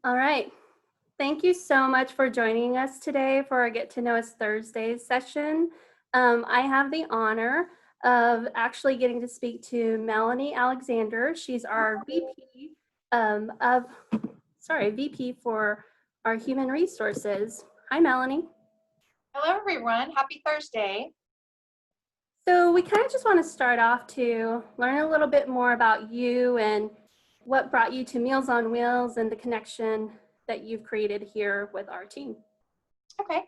All right. Thank you so much for joining us today for our Get to Know Us Thursdays session. I have the honor of actually getting to speak to Melanie Alexander. She's our um, of, VP for our Human Resources. Hi, Melanie. Hello, everyone. Happy Thursday. So we kind of just want to start off to learn a little bit more about you and what brought you to Meals on Wheels and the connection that you've created here with our team. Okay.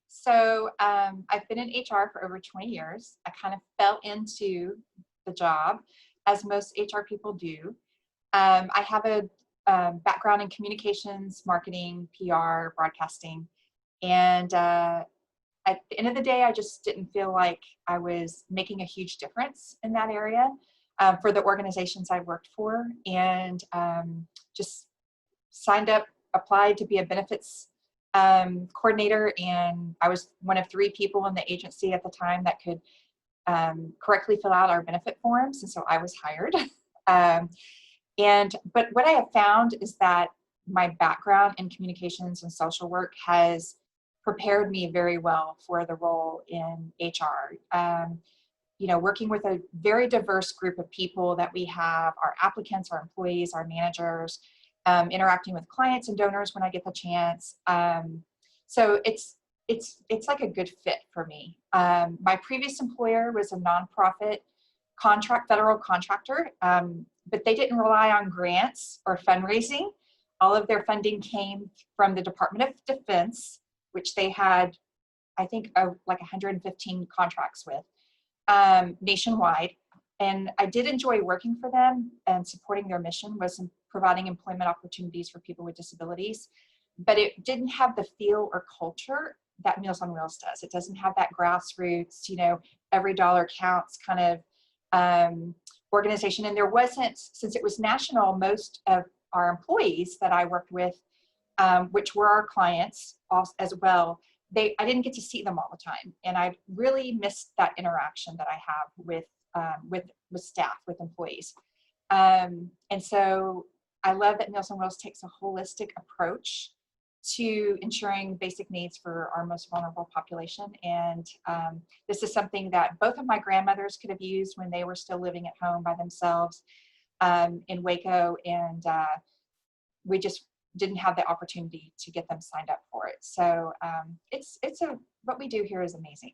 So I've been in HR for over 20 years. I kind of fell into the job, as most HR people do. I have a background in communications, marketing, PR, broadcasting. And at the end of the day, I just didn't feel like I was making a huge difference in that area for the organizations I worked for. And just signed up, applied to be a benefits coordinator, and I was one of 3 people in the agency at the time that could correctly fill out our benefit forms, and so I was hired. But what I have found is that my background in communications and social work has prepared me very well for the role in HR. Working with a very diverse group of people that we have, our applicants, our employees, our managers, interacting with clients and donors when I get the chance. So it's like a good fit for me. My previous employer was a nonprofit federal contractor, but they didn't rely on grants or fundraising. All of their funding came from the Department of Defense, which they had, I think, like 115 contracts with nationwide. And I did enjoy working for them, and supporting their mission was providing employment opportunities for people with disabilities. But it didn't have the feel or culture that Meals on Wheels does. It doesn't have that grassroots, every dollar counts kind of organization. And there wasn't, since it was national, most of our employees that I worked with, which were our clients as well, I didn't get to see them all the time. And I really missed that interaction that I have with staff, with employees. And so I love that Meals on Wheels takes a holistic approach to ensuring basic needs for our most vulnerable population. And this is something that both of my grandmothers could have used when they were still living at home by themselves in Waco. And we just didn't have the opportunity to get them signed up for it. So what we do here is amazing.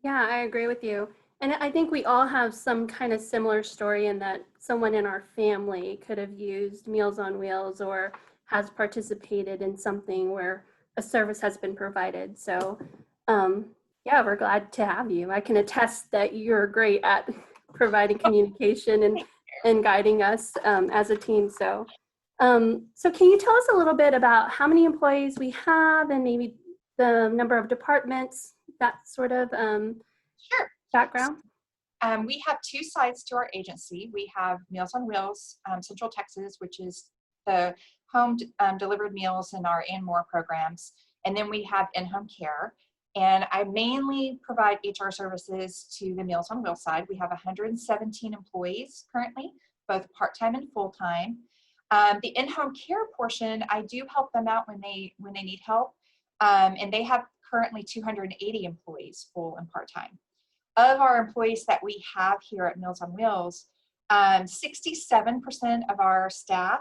Yeah, I agree with you. And I think we all have some kind of similar story in that someone in our family could have used Meals on Wheels or has participated in something where a service has been provided. So yeah, we're glad to have you. I can attest that you're great at providing communication and guiding us as a team. So can you tell us a little bit about how many employees we have and maybe the number of departments, that sort of Sure. background? We have 2 sides to our agency. We have Meals on Wheels, Central Texas, which is the home delivered meals in our and more programs. And then we have in-home care. And I mainly provide HR services to the Meals on Wheels side. We have 117 employees currently, both part-time and full-time. The in-home care portion, I do help them out when they need help. And they have currently 280 employees, full and part-time. Of our employees that we have here at Meals on Wheels, 67% of our staff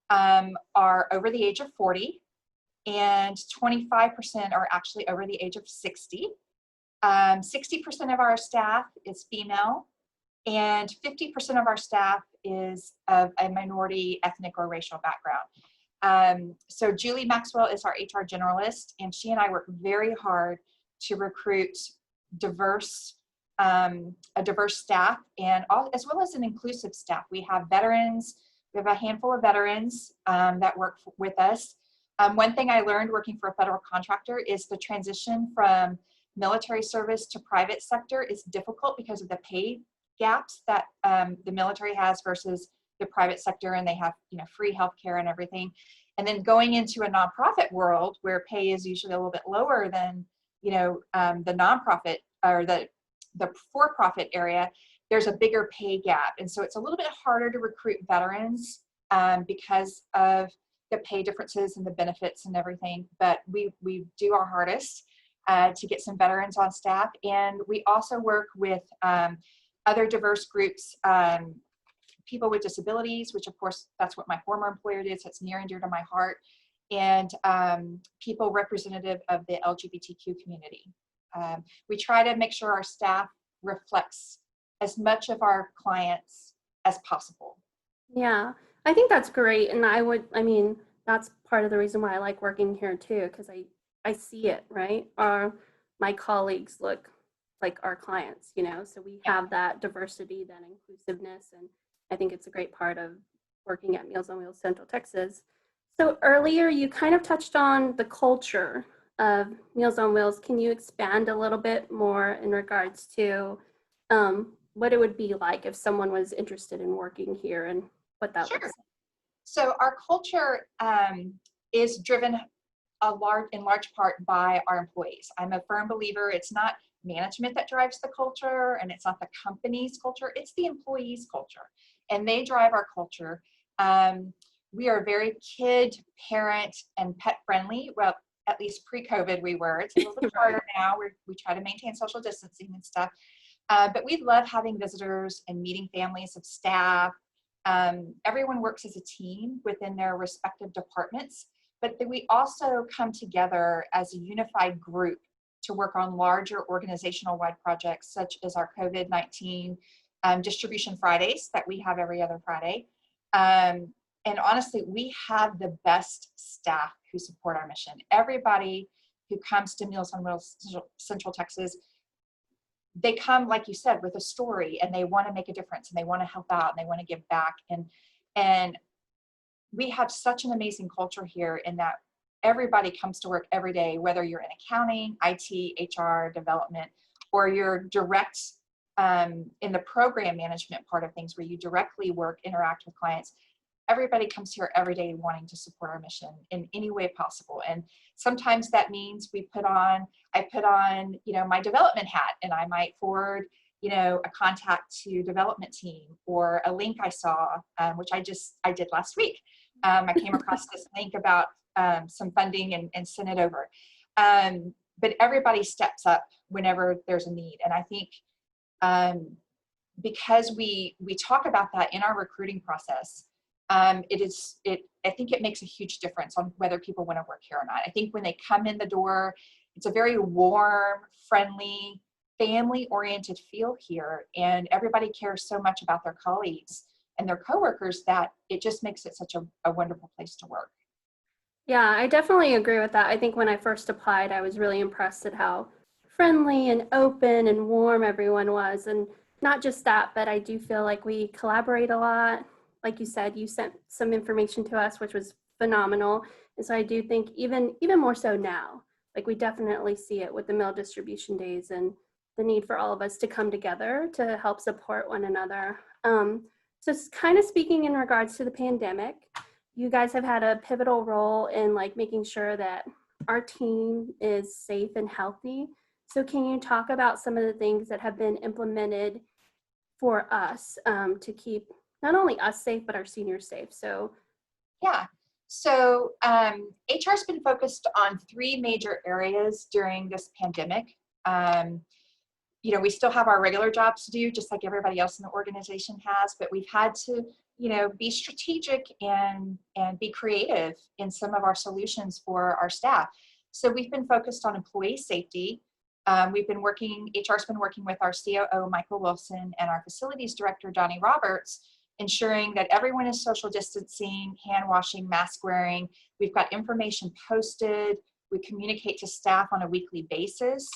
are over the age of 40, and 25% are actually over the age of 60. 60% of our staff is female, and 50% of our staff is of a minority ethnic or racial background. So Julie Maxwell is our HR generalist, and she and I work very hard to recruit a diverse staff, and as well as an inclusive staff. We have veterans. We have a handful of veterans that work with us. One thing I learned working for a federal contractor is the transition from military service to private sector is difficult because of the pay gaps that the military has versus the private sector, and they have free healthcare and everything. And then going into a nonprofit world where pay is usually a little bit lower than the nonprofit or the for-profit area, there's a bigger pay gap. And so it's a little bit harder to recruit veterans because of the pay differences and the benefits and everything, but we do our hardest to get some veterans on staff. And we also work with other diverse groups, people with disabilities, which of course, that's what my former employer did, so it's near and dear to my heart, and people representative of the LGBTQ community. We try to make sure our staff reflects as much of our clients as possible. Yeah, I think that's great. And I mean, that's part of the reason why I like working here too, because I see it, right? My colleagues look like our clients, you know, so we have that diversity, that inclusiveness. And I think it's a great part of working at Meals on Wheels Central Texas. So earlier you kind of touched on the culture of Meals on Wheels. Can you expand a little bit more in regards to what it would be like if someone was interested in working here and what that looks like? So our culture is driven in large part by our employees. I'm a firm believer it's not management that drives the culture, and it's not the company's culture, it's the employees' culture. And they drive our culture. We are very kid, parent, and pet friendly. Well, at least pre-COVID we were. It's a little bit harder now. We try to maintain social distancing and stuff. But we love having visitors and meeting families of staff. Everyone works as a team within their respective departments, but then we also come together as a unified group to work on larger organizational-wide projects, such as our COVID-19 distribution Fridays that we have every other Friday. And honestly, we have the best staff who support our mission. Everybody who comes to Meals on Wheels Central Texas, they come, like you said, with a story, and they want to make a difference, and they want to help out, and they want to give back. And we have such an amazing culture here in that everybody comes to work every day, whether you're in accounting, IT, HR, development, or you're direct in the program management part of things where you directly interact with clients. Everybody comes here every day wanting to support our mission in any way possible. And sometimes that means I put on, you know, my development hat, and I might forward, you know, a contact to development team, or a link I saw, which I did last week. I came across this link about some funding and sent it over. But everybody steps up whenever there's a need. And I think because we talk about that in our recruiting process, I think it makes a huge difference on whether people want to work here or not. I think when they come in the door, it's a very warm, friendly, family-oriented feel here, and everybody cares so much about their colleagues and their coworkers that it just makes it such a wonderful place to work. Yeah, I definitely agree with that. I think when I first applied, I was really impressed at how friendly and open and warm everyone was. And not just that, but I do feel like we collaborate a lot. Like you said, you sent some information to us, which was phenomenal. And so I do think even more so now, like we definitely see it with the meal distribution days and the need for all of us to come together to help support one another. So kind of speaking in regards to the pandemic, you guys have had a pivotal role in like making sure that our team is safe and healthy. So can you talk about some of the things that have been implemented for us to keep not only us safe, but our seniors safe? Yeah. So HR's been focused on 3 major areas during this pandemic. You know, we still have our regular jobs to do, just like everybody else in the organization has, but we've had to, you know, be strategic and be creative in some of our solutions for our staff. So we've been focused on employee safety. HR's been working with our COO, Michael Wilson, and our facilities director, Donnie Roberts, ensuring that everyone is social distancing, hand washing, mask wearing. We've got information posted. We communicate to staff on a weekly basis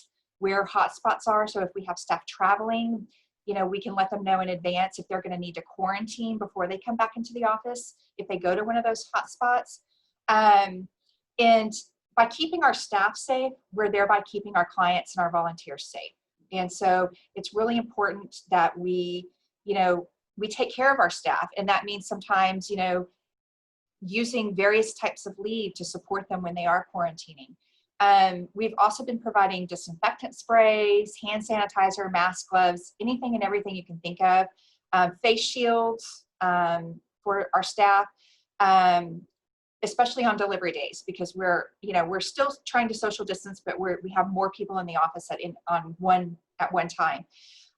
where hotspots are. So if we have staff traveling, you know, we can let them know in advance if they're going to need to quarantine before they come back into the office, if they go to one of those hotspots. And by keeping our staff safe, we're thereby keeping our clients and our volunteers safe. And so it's really important that we take care of our staff. And that means sometimes, you know, using various types of leave to support them when they are quarantining. We've also been providing disinfectant sprays, hand sanitizer, mask, gloves, anything and everything you can think of, face shields for our staff. especially on delivery days, because we're still trying to social distance, but we have more people in the office at one time.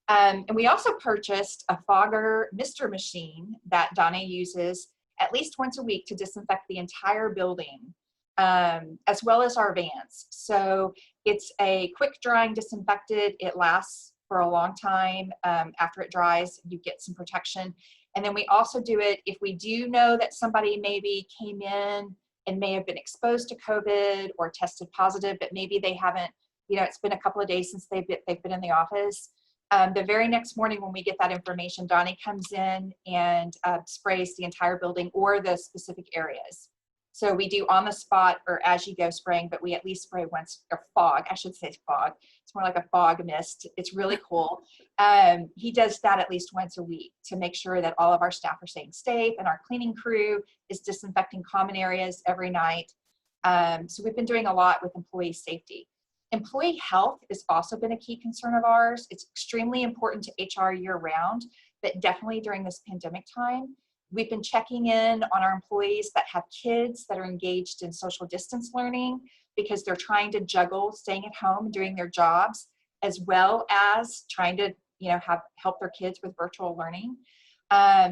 And we also purchased a fogger mister machine that Donna uses at least once a week to disinfect the entire building, as well as our vans. So it's a quick drying disinfectant. It lasts for a long time. After it dries, you get some protection. And then we also do it if we do know that somebody maybe came in and may have been exposed to COVID or tested positive, but maybe they haven't, it's been a couple of days since they've been in the office. The very next morning when we get that information, Donnie comes in and sprays the entire building or the specific areas. So we do on the spot or as you go spraying, but we at least spray once, or fog, I should say fog. It's more like a fog mist. It's really cool. He does that at least once a week to make sure that all of our staff are staying safe, and our cleaning crew is disinfecting common areas every night. So we've been doing a lot with employee safety. Employee health has also been a key concern of ours. It's extremely important to HR year round, but definitely during this pandemic time. We've been checking in on our employees that have kids that are engaged in social distance learning, because they're trying to juggle staying at home and doing their jobs, as well as trying to help their kids with virtual learning.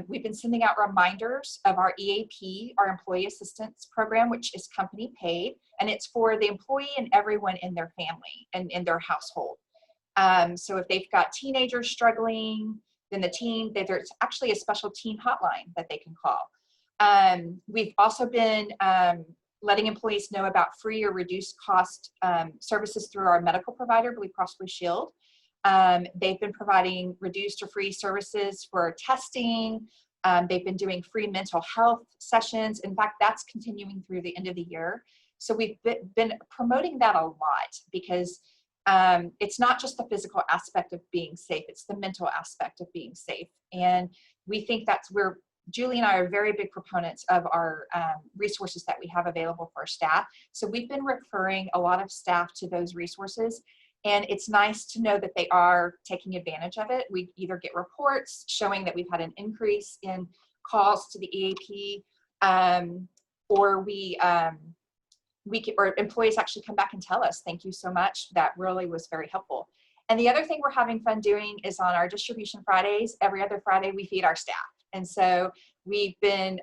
We've been sending out reminders of our EAP, our Employee Assistance Program, which is company paid, and it's for the employee and everyone in their family and in their household. So if they've got teenagers struggling, then there's actually a special teen hotline that they can call. We've also been letting employees know about free or reduced cost services through our medical provider, Blue Cross Blue Shield. They've been providing reduced or free services for testing. They've been doing free mental health sessions. In fact, that's continuing through the end of the year. So we've been promoting that a lot, because it's not just the physical aspect of being safe, it's the mental aspect of being safe. And we think that's where Julie and I are very big proponents of our resources that we have available for our staff. So we've been referring a lot of staff to those resources. And it's nice to know that they are taking advantage of it. We either get reports showing that we've had an increase in calls to the EAP, or or employees actually come back and tell us, thank you so much. That really was very helpful. And the other thing we're having fun doing is on our distribution Fridays, every other Friday, we feed our staff. And so we've been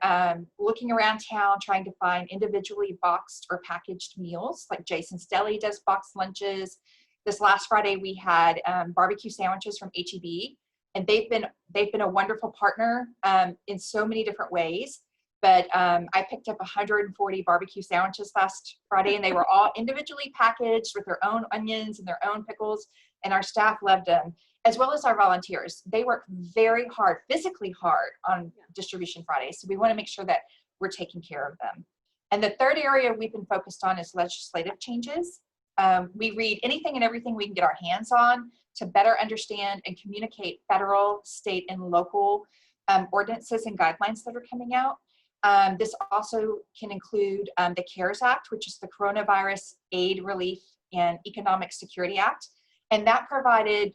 looking around town trying to find individually boxed or packaged meals, like Jason's Deli does boxed lunches. This last Friday, we had barbecue sandwiches from H-E-B, and they've been a wonderful partner in so many different ways. But I picked up 140 barbecue sandwiches last Friday, and they were all individually packaged with their own onions and their own pickles, and our staff loved them, as well as our volunteers. They work very hard, physically hard on Distribution Fridays, so we want to make sure that we're taking care of them. And the third area we've been focused on is legislative changes. We read anything and everything we can get our hands on to better understand and communicate federal, state, and local ordinances and guidelines that are coming out. This also can include the CARES Act, which is the Coronavirus Aid, Relief, and Economic Security Act. And that provided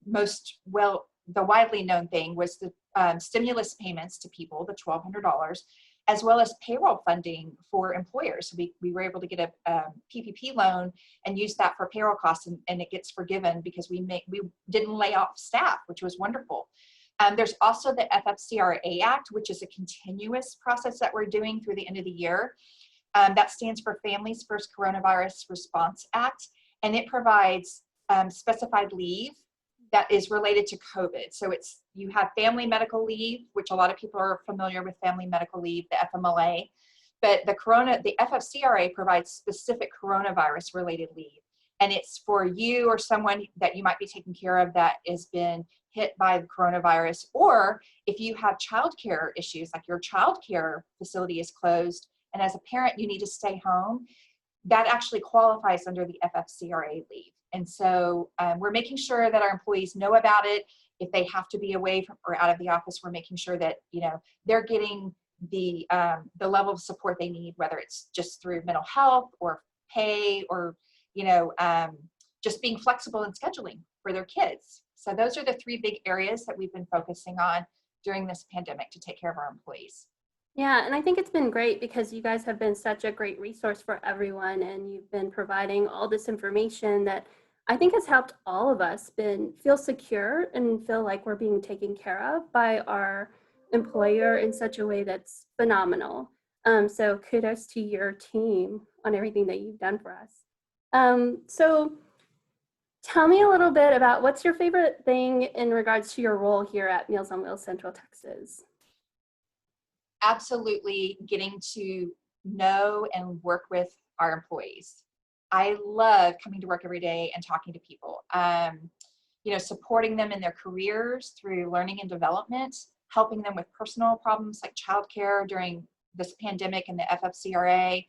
the widely known thing was the stimulus payments to people, the $1,200, as well as payroll funding for employers. So we were able to get a PPP loan and use that for payroll costs, and it gets forgiven because we didn't lay off staff, which was wonderful. There's also the Ffcra Act, which is a continuous process that we're doing through the end of the year. That stands for Families First Coronavirus Response Act, and it provides specified leave that is related to COVID. So you have family medical leave, which a lot of people are familiar with family medical leave, the FMLA, but the Ffcra provides specific coronavirus related leave. And it's for you or someone that you might be taking care of that has been hit by the coronavirus, or if you have childcare issues, like your childcare facility is closed, and as a parent you need to stay home, that actually qualifies under the Ffcra leave. And so we're making sure that our employees know about it. If they have to be away from or out of the office, we're making sure that they're getting the level of support they need, whether it's just through mental health or pay or just being flexible in scheduling for their kids. So those are the three big areas that we've been focusing on during this pandemic to take care of our employees. Yeah, and I think it's been great because you guys have been such a great resource for everyone, and you've been providing all this information that I think has helped all of us been feel secure and feel like we're being taken care of by our employer in such a way that's phenomenal. So kudos to your team on everything that you've done for us. So tell me a little bit about what's your favorite thing in regards to your role here at Meals on Wheels Central Texas? Absolutely getting to know and work with our employees. I love coming to work every day and talking to people. Supporting them in their careers through learning and development, helping them with personal problems like childcare during this pandemic and the FFCRA.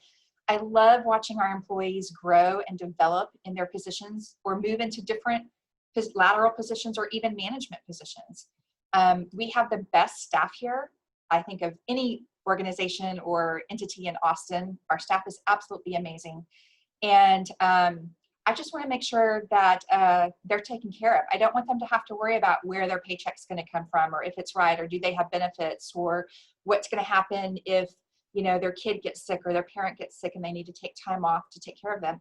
I love watching our employees grow and develop in their positions or move into different lateral positions or even management positions. We have the best staff here, I think, of any organization or entity in Austin. Our staff is absolutely amazing. And I just want to make sure that they're taken care of. I don't want them to have to worry about where their paycheck's going to come from, or if it's right, or do they have benefits, or what's going to happen if their kid gets sick or their parent gets sick and they need to take time off to take care of them.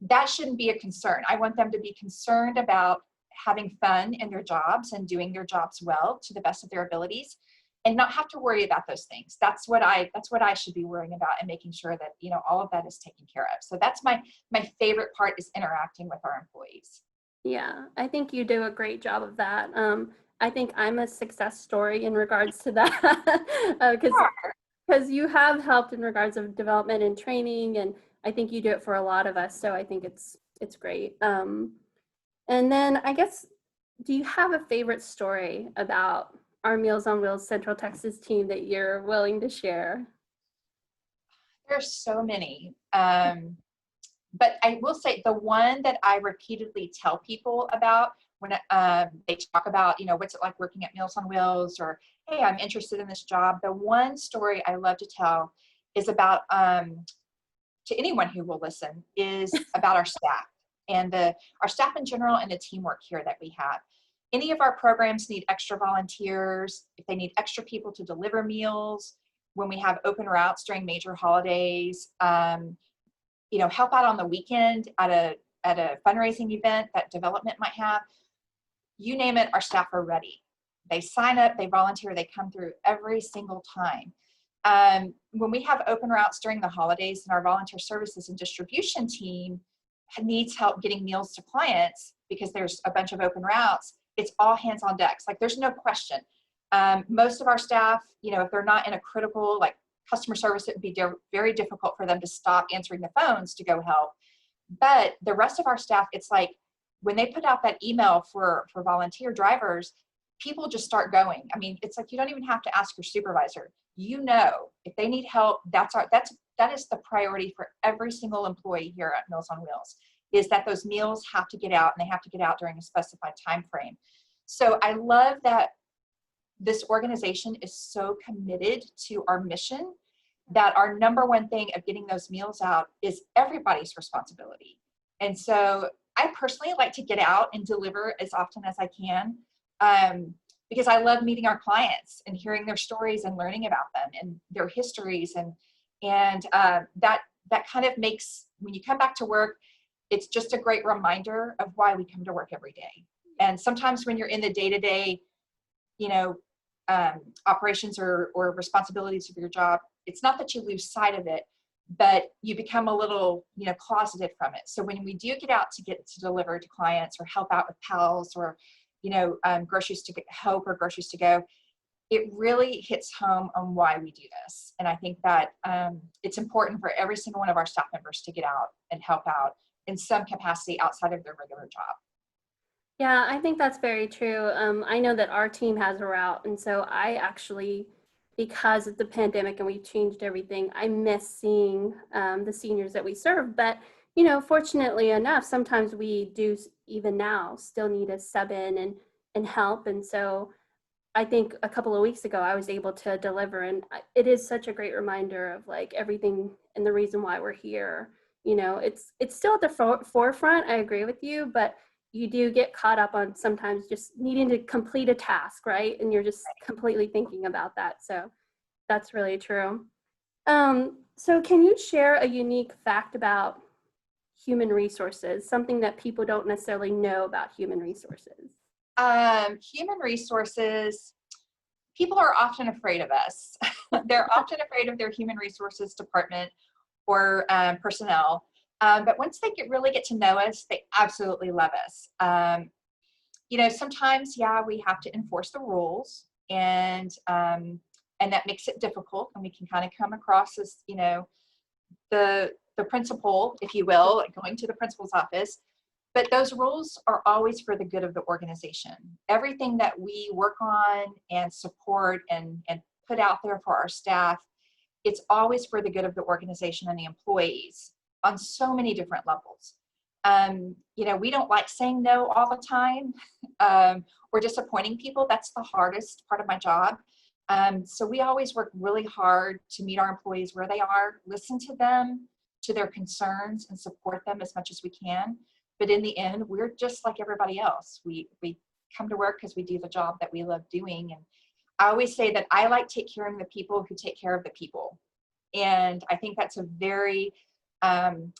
That shouldn't be a concern. I want them to be concerned about having fun in their jobs and doing their jobs well to the best of their abilities, and not have to worry about those things. That's what I should be worrying about, and making sure that all of that is taken care of. So that's my favorite part, is interacting with our employees. Yeah, I think you do a great job of that. I think I'm a success story in regards to that because you have helped in regards of development and training, and I think you do it for a lot of us. So I think it's great. And then I guess, do you have a favorite story about our Meals on Wheels Central Texas team that you're willing to share? There's so many. But I will say the one that I repeatedly tell people about when they talk about, what's it like working at Meals on Wheels, or, hey, I'm interested in this job. The one story I love to tell is about, to anyone who will listen, is about our staff and our staff in general, and the teamwork here that we have. Any of our programs need extra volunteers, if they need extra people to deliver meals, when we have open routes during major holidays, help out on the weekend at a fundraising event that development might have. You name it, our staff are ready. They sign up, they volunteer, they come through every single time. When we have open routes during the holidays, and our volunteer services and distribution team needs help getting meals to clients because there's a bunch of open routes, it's all hands on decks. Like, there's no question. Most of our staff, if they're not in a critical, like, customer service, it would be very difficult for them to stop answering the phones to go help. But the rest of our staff, it's like when they put out that email for volunteer drivers, people just start going. I mean, it's like you don't even have to ask your supervisor. If they need help, that is the priority for every single employee here at Meals on Wheels, is that those meals have to get out, and they have to get out during a specified time frame. So I love that this organization is so committed to our mission that our number one thing of getting those meals out is everybody's responsibility. And so I personally like to get out and deliver as often as I can, because I love meeting our clients and hearing their stories and learning about them and their histories. And that kind of makes, when you come back to work, it's just a great reminder of why we come to work every day. And sometimes when you're in the day-to-day, operations or responsibilities of your job, it's not that you lose sight of it, but you become a little, closeted from it. So when we do get out to deliver to clients, or help out with pals, or, groceries to help, or groceries to go, it really hits home on why we do this. And I think that it's important for every single one of our staff members to get out and help out in some capacity outside of their regular job. Yeah, I think that's very true. I know that our team has a route, and so I actually, because of the pandemic and we changed everything, I miss seeing the seniors that we serve. But fortunately enough, sometimes we do even now still need a sub in and help. And so I think a couple of weeks ago I was able to deliver, and it is such a great reminder of like everything and the reason why we're here. It's still at the forefront. I agree with you, but you do get caught up on sometimes just needing to complete a task, right? And you're just completely thinking about that. So That's really true. So can you share a unique fact about human resources, something that people don't necessarily know about human resources? Human resources, people are often afraid of us. They're often afraid of their human resources department or personnel. But once they really get to know us, they absolutely love us. Sometimes, yeah, we have to enforce the rules, and that makes it difficult, and we can kind of come across as, the principal, if you will, like going to the principal's office. But those rules are always for the good of the organization. Everything that we work on and support and put out there for our staff, it's always for the good of the organization and the employees on so many different levels. We don't like saying no all the time, or disappointing people. That's the hardest part of my job. So we always work really hard to meet our employees where they are, listen to them, to their concerns, and support them as much as we can. But in the end, we're just like everybody else. We come to work because we do the job that we love doing. And I always say that I like take care of the people who take care of the people. And I think that's a very important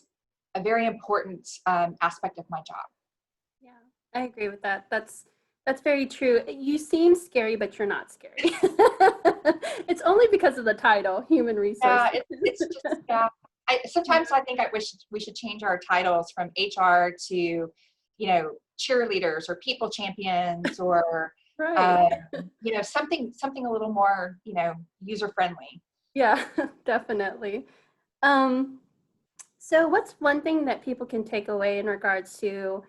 aspect of my job. Yeah, I agree with that. That's very true. You seem scary, but you're not scary. It's only because of the title, human resources. It's just, yeah. Sometimes I think I wish we should change our titles from HR to, cheerleaders or people champions, or Right. something a little more, user friendly. Yeah, definitely. Um, so what's one thing that people can take away in regards to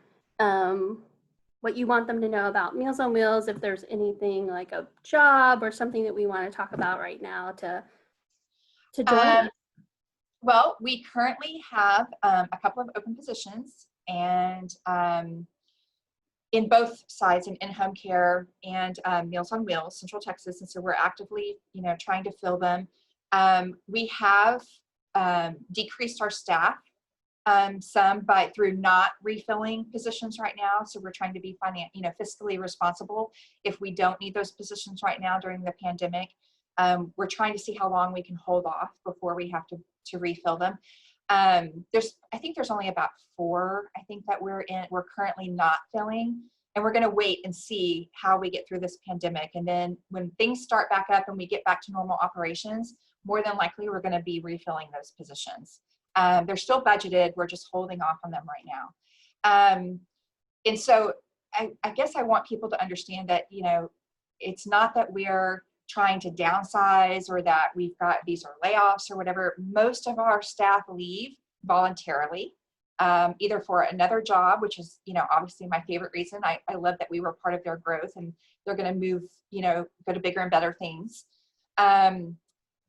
what you want them to know about Meals on Wheels, if there's anything like a job or something that we want to talk about right now to join Um, us? well, we currently have a couple of open positions, and in both sides, in home care and Meals on Wheels, Central Texas. And so we're actively, trying to fill them. We have decreased our staff some through not refilling positions right now. So we're trying to be fiscally responsible if we don't need those positions right now during the pandemic. We're trying to see how long we can hold off before we have to refill them. I think there's only about 4, I think, that we're currently not filling. And we're going to wait and see how we get through this pandemic. And then when things start back up and we get back to normal operations, more than likely we're going to be refilling those positions. They're still budgeted. We're just holding off on them right now. And so I guess I want people to understand that, it's not that we're trying to downsize or that we've got these are layoffs or whatever. Most of our staff leave voluntarily, either for another job, which is, obviously my favorite reason. I love that we were part of their growth and they're going to move, go to bigger and better things.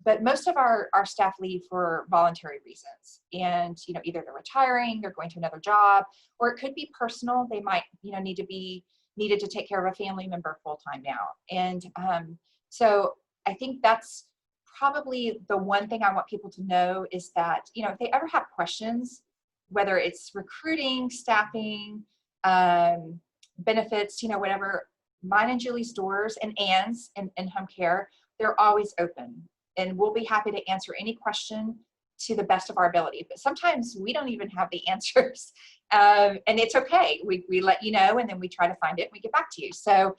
But most of our staff leave for voluntary reasons. And, either they're retiring, they're going to another job, or it could be personal. They might, needed to take care of a family member full-time now. And so I think that's probably the one thing I want people to know is that, if they ever have questions, whether it's recruiting, staffing, benefits, whatever, mine and Julie's doors and Anne's in home care, they're always open. And we'll be happy to answer any question to the best of our ability. But sometimes we don't even have the answers. And it's okay. We let you know, and then we try to find it and we get back to you. So,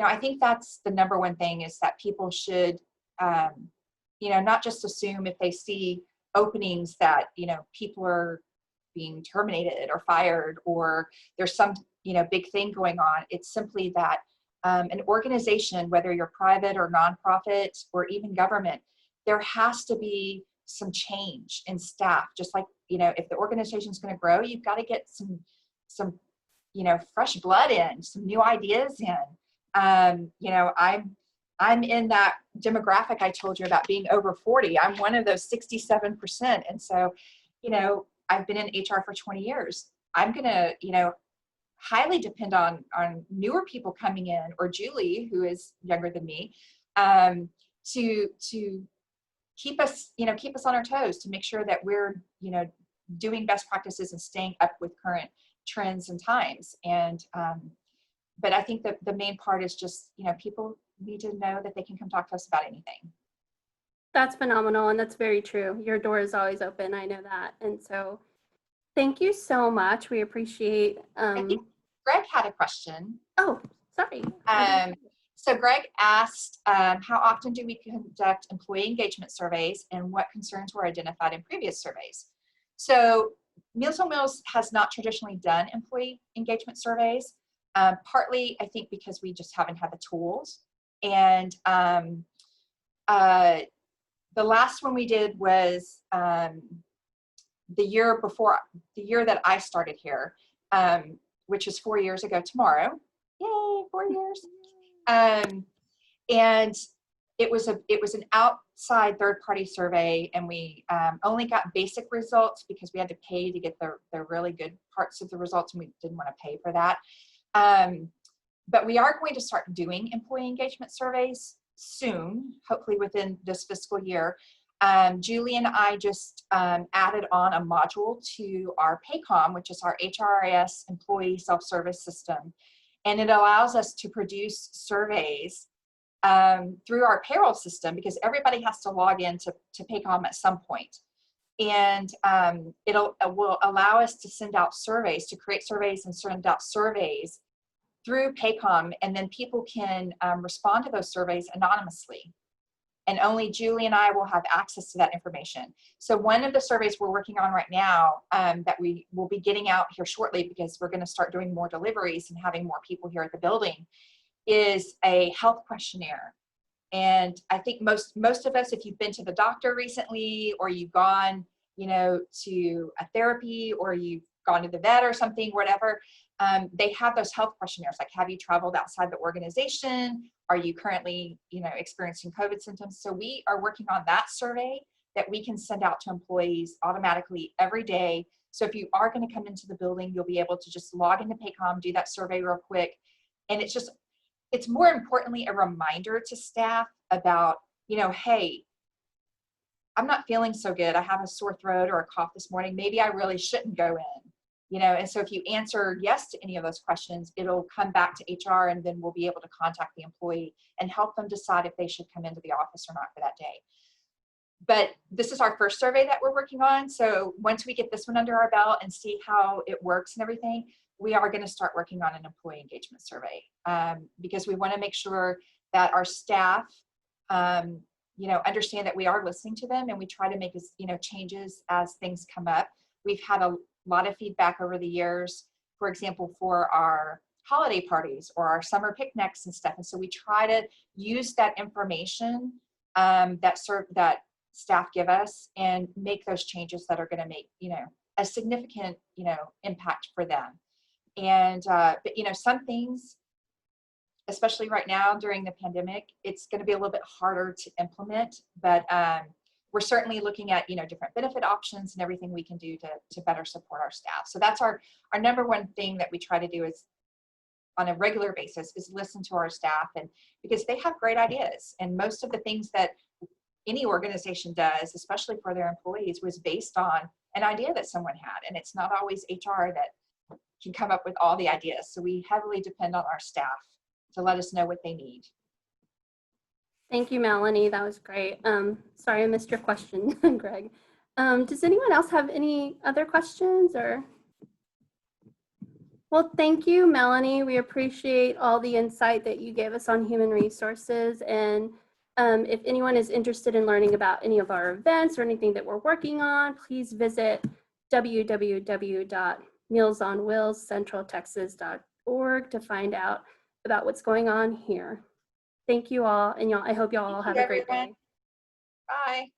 I think that's the number one thing, is that people should, not just assume if they see openings that, people are being terminated or fired, or there's some, big thing going on. It's simply that an organization, whether you're private or nonprofit or even government, there has to be some change in staff. Just like, if the organization is going to grow, you've got to get some, fresh blood in, some new ideas in. I'm in that demographic I told you about, being over 40. I'm one of those 67%. And so, I've been in HR for 20 years. I'm going to, highly depend on newer people coming in, or Julie, who is younger than me, to keep us on our toes, to make sure that we're, doing best practices and staying up with current trends and times. And, but I think that the main part is just, people need to know that they can come talk to us about anything. That's phenomenal, and that's very true. Your door is always open. I know that. And so thank you so much. We appreciate, I think Greg had a question. oh, sorry. So Greg asked, how often do we conduct employee engagement surveys and what concerns were identified in previous surveys? So Meals on Wheels has not traditionally done employee engagement surveys, partly I think because we just haven't had the tools. And the last one we did was the year that I started here, which is 4 years ago tomorrow. Yay, 4 years. And it was an outside third-party survey, and we only got basic results because we had to pay to get the really good parts of the results, and we didn't want to pay for that. But we are going to start doing employee engagement surveys soon, hopefully within this fiscal year. Julie and I just added on a module to our Paycom, which is our HRIS employee self-service system. And it allows us to produce surveys through our payroll system, because everybody has to log in to Paycom at some point. And it will allow us to send out surveys, to create surveys and send out surveys through Paycom, and then people can respond to those surveys anonymously. And only Julie and I will have access to that information. So one of the surveys we're working on right now that we will be getting out here shortly, because we're going to start doing more deliveries and having more people here at the building, is a health questionnaire. And I think most of us, if you've been to the doctor recently, or you've gone, to a therapy, or you've gone to the vet or something, whatever, they have those health questionnaires, like, have you traveled outside the organization? Are you currently, experiencing COVID symptoms? So we are working on that survey that we can send out to employees automatically every day. So if you are going to come into the building, you'll be able to just log into Paycom, do that survey real quick. And it's more importantly a reminder to staff about, hey, I'm not feeling so good. I have a sore throat or a cough this morning. Maybe I really shouldn't go in. And so if you answer yes to any of those questions, it'll come back to HR, and then we'll be able to contact the employee and help them decide if they should come into the office or not for that day. But this is our first survey that we're working on. So once we get this one under our belt and see how it works and everything, we are going to start working on an employee engagement survey, because we want to make sure that our staff, understand that we are listening to them, and we try to make changes as things come up. We've had a lot of feedback over the years, for example, for our holiday parties or our summer picnics and stuff. And so we try to use that information that staff give us and make those changes that are going to make, a significant, impact for them. And, but, some things, especially right now during the pandemic, it's going to be a little bit harder to implement, but we're certainly looking at, different benefit options and everything we can do to better support our staff. So that's our number one thing that we try to do is on a regular basis is listen to our staff, and because they have great ideas, and most of the things that any organization does, especially for their employees, was based on an idea that someone had, and it's not always HR that can come up with all the ideas. So we heavily depend on our staff to let us know what they need. Thank you, Melanie. That was great. Sorry I missed your question, Greg. Does anyone else have any other questions or? Well, thank you, Melanie. We appreciate all the insight that you gave us on human resources. And if anyone is interested in learning about any of our events or anything that we're working on, please visit www.mealsonwheelscentraltexas.org to find out about what's going on here. Thank you all, and I hope y'all have a great day. Bye.